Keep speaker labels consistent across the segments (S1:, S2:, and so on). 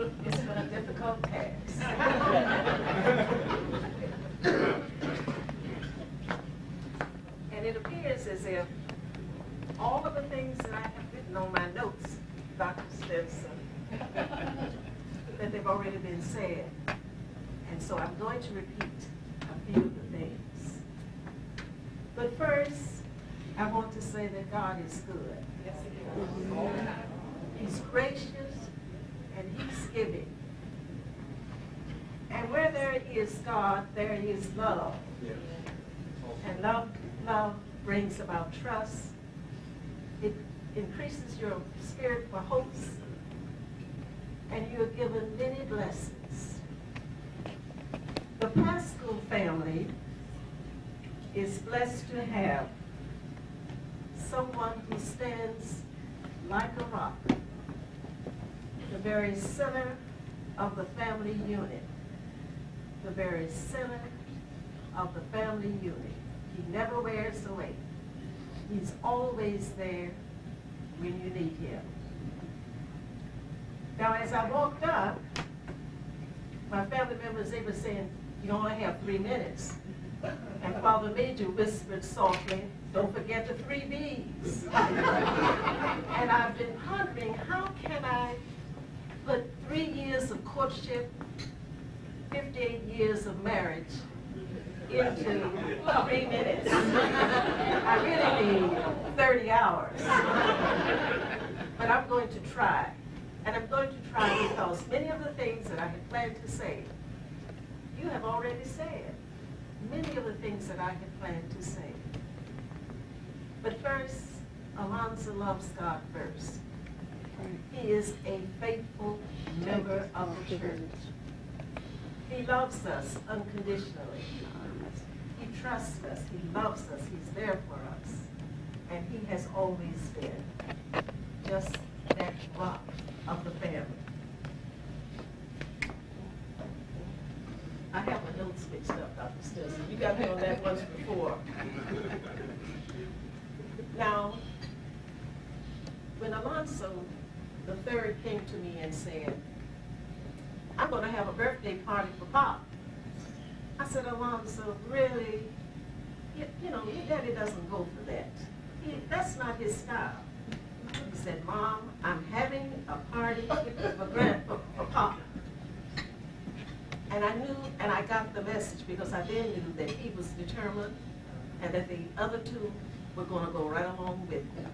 S1: It's been a difficult task. And it appears as if all of the things that I have written on my notes, Dr. Stetson, that they've already been said. And so I'm going to repeat a few of the things. But first, I want to say that God is good. Yes, He is. He's gracious and He's giving. And where there is God, there is love. Yes. And love brings about trust. It increases your spirit for hopes. And you're given many blessings. The Paschal family is blessed to have someone who stands like a rock, the very center of the family unit, the very center of the family unit. He never wears away. He's always there when you need him. Now, as I walked up, my family members, they were saying, you only have 3 minutes. And Father Major whispered softly, don't forget the 3 B's. And I've been pondering, how can I put 3 years of courtship, 58 years of marriage into 3 minutes? I really need 30 hours. But I'm going to try. And I'm going to try because many of the things that I had planned to say, you have already said. Many of the things that I had planned to say. But first, Alonzo loves God first. He is a faithful member of the church. He loves us unconditionally. He trusts us. He loves us. He's there for us. And he has always been just that rock of the family. I have my notes mixed up, Dr. Stetson. You got me on that once before. Now, when Alonzo III came to me and said, I'm going to have a birthday party for Pop, I said, Alonzo, really? You know, your daddy doesn't go for that. That's not his style. He said, Mom, I'm having a party for Pop. And I knew, and I got the message because I then knew that he was determined and that the other 2 were going to go right along with him.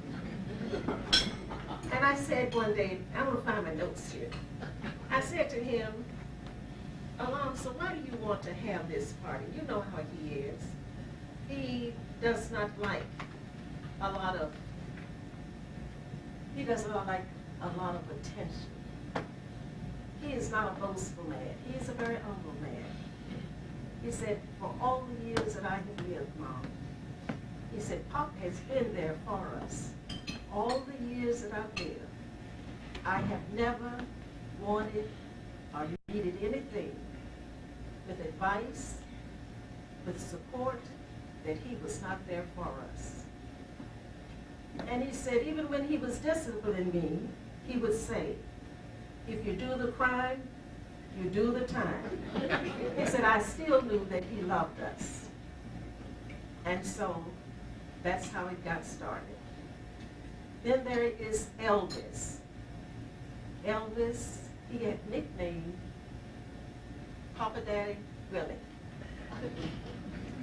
S1: And I said one day, I'm going to find my notes here. I said to him, Alonzo, why do you want to have this party? You know how he is. He does not like a lot of attention. He is not a boastful man. He is a very humble man. He said, for all the years that I have lived, Mom, he said, Pop has been there for us. All the years that I've lived, I have never wanted or needed anything with advice, with support, that he was not there for us. And he said, even when he was disciplining me, he would say, if you do the crime, you do the time. He said, I still knew that he loved us. And so that's how it got started. Then there is Elvis. Elvis, he had nicknamed Papa Daddy Willie.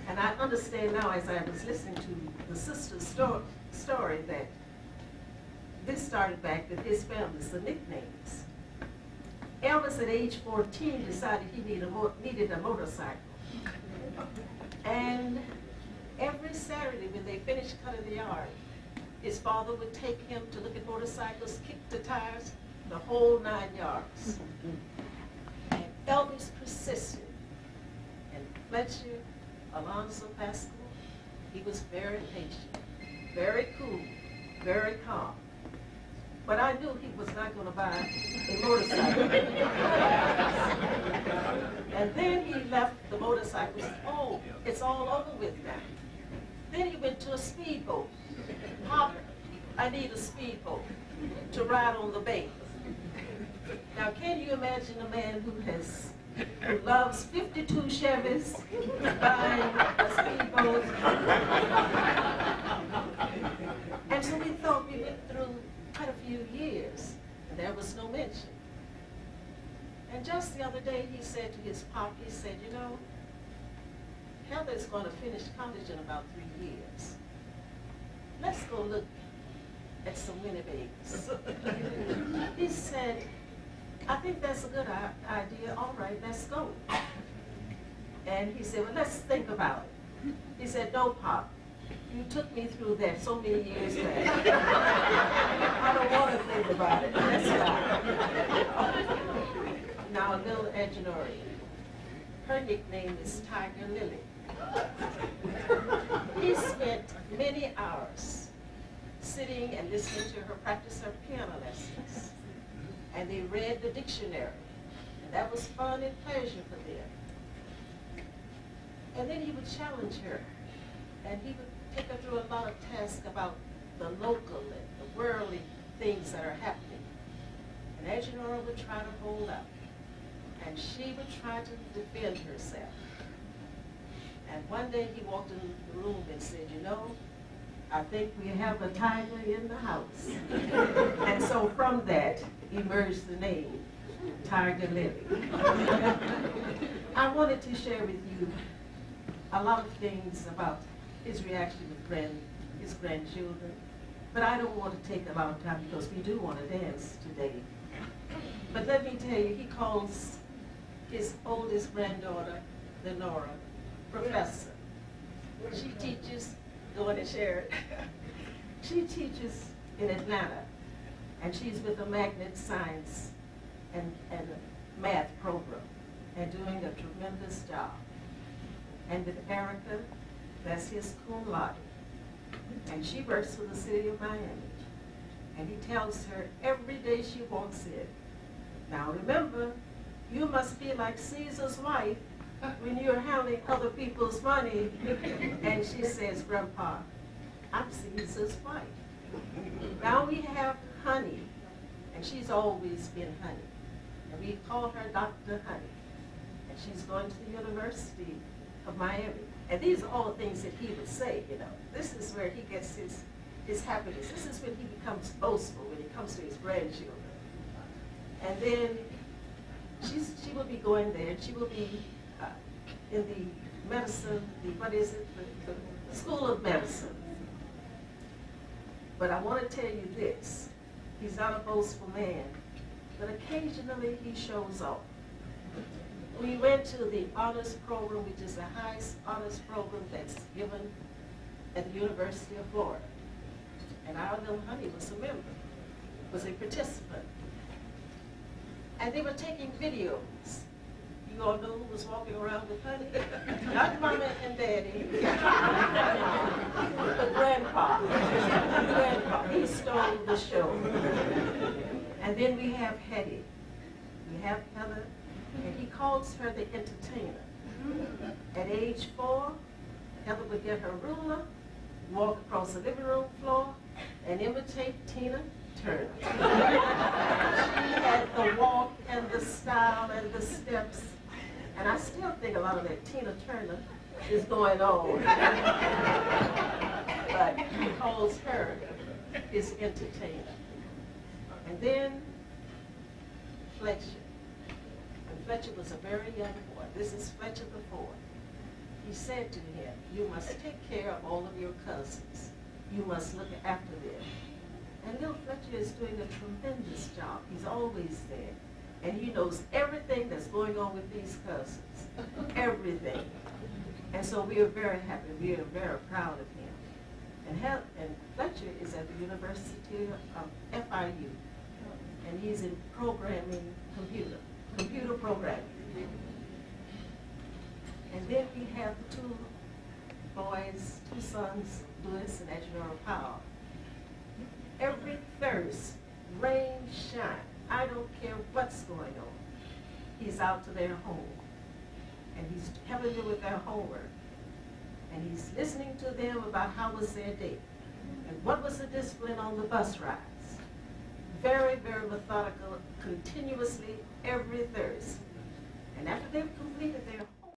S1: And I understand now, as I was listening to the sister's story, that this started back with his family's the nicknames. Elvis, at age 14, decided he needed a motorcycle. And every Saturday when they finished cutting the yard, his father would take him to look at motorcycles, kick the tires, the whole 9 yards. And Elvis persisted. And Fletcher Alonzo Paschal, he was very patient, very cool, very calm. But I knew he was not going to buy a motorcycle. And then he left the motorcycle. Oh, it's all over with now. Then he went to a speedboat. Pop, I need a speedboat to ride on the bay. Now, can you imagine a man who loves 52 Chevys, buying a speedboat? And so we thought we went through quite a few years, and there was no mention. And just the other day, he said to his pop, he said, you know, Heather's going to finish college in about 3 years. Let's go look at some Winnebags. He said, I think that's a good idea. All right, let's go. And he said, well, let's think about it. He said, no, Pop. You took me through that so many years back. I don't want to think about it. Let's stop. Now, a little Edgenori. Her nickname is Tiger Lily. He spent many hours sitting and listening to her practice her piano lessons. And they read the dictionary. And that was fun and pleasure for them. And then he would challenge her. And he would take her through a lot of tasks about the local and the worldly things that are happening. And Edgenora would try to hold up. And she would try to defend herself. And one day he walked in the room and said, you know, I think we have a tiger in the house. And so from that emerged the name, Tiger Lily. I wanted to share with you a lot of things about his reaction with his grandchildren, but I don't want to take a lot of time because we do want to dance today. But let me tell you, he calls his oldest granddaughter, Lenora, Professor. She teaches, go on and share it. She teaches in Atlanta, and she's with a magnet science and a math program, and doing a tremendous job. And with Erica, that's his cum laude, and she works for the city of Miami. And he tells her every day she walks in, now remember, you must be like Caesar's wife when you're handling other people's money. And she says, Grandpa, I'm Caesar's wife. Now we have Honey, and she's always been Honey. And we call her Dr. Honey. And she's going to the University of Miami. And these are all things that he would say, you know. This is where he gets his happiness. This is when he becomes boastful, when he comes to his grandchildren. And then she will be going there, and she will be in the medicine, the School of Medicine. But I want to tell you this, he's not a boastful man, but occasionally he shows off. We went to the honors program, which is the highest honors program that's given at the University of Florida. And our little Honey was a member, was a participant. And they were taking videos. You all know who was walking around with Honey? Not Mama and Daddy, but Grandpa. Grandpa, he stole the show. And then we have Hetty. We have Heather, and he calls her the entertainer. At age 4, Heather would get her ruler, walk across the living room floor, and imitate Tina Turner. She had the walk and the style and the steps. And I still think a lot of that Tina Turner is going on. But he calls her his entertainer. And then Fletcher. And Fletcher was a very young boy. This is Fletcher the fourth. He said to him, you must take care of all of your cousins. You must look after them. And little Fletcher is doing a tremendous job. He's always there. And he knows everything that's going on with these cousins. Everything. And so we are very happy. We are very proud of him. And Fletcher is at the University of FIU. And he's in programming computer programming. And then we have two boys, two sons, Louis and Edgenora Powell. Every Thursday, rain, shine, I don't care what's going on, he's out to their home. And he's helping them with their homework. And he's listening to them about how was their day. And what was the discipline on the bus rides. very, very methodical, continuously every Thursday. And after they've completed their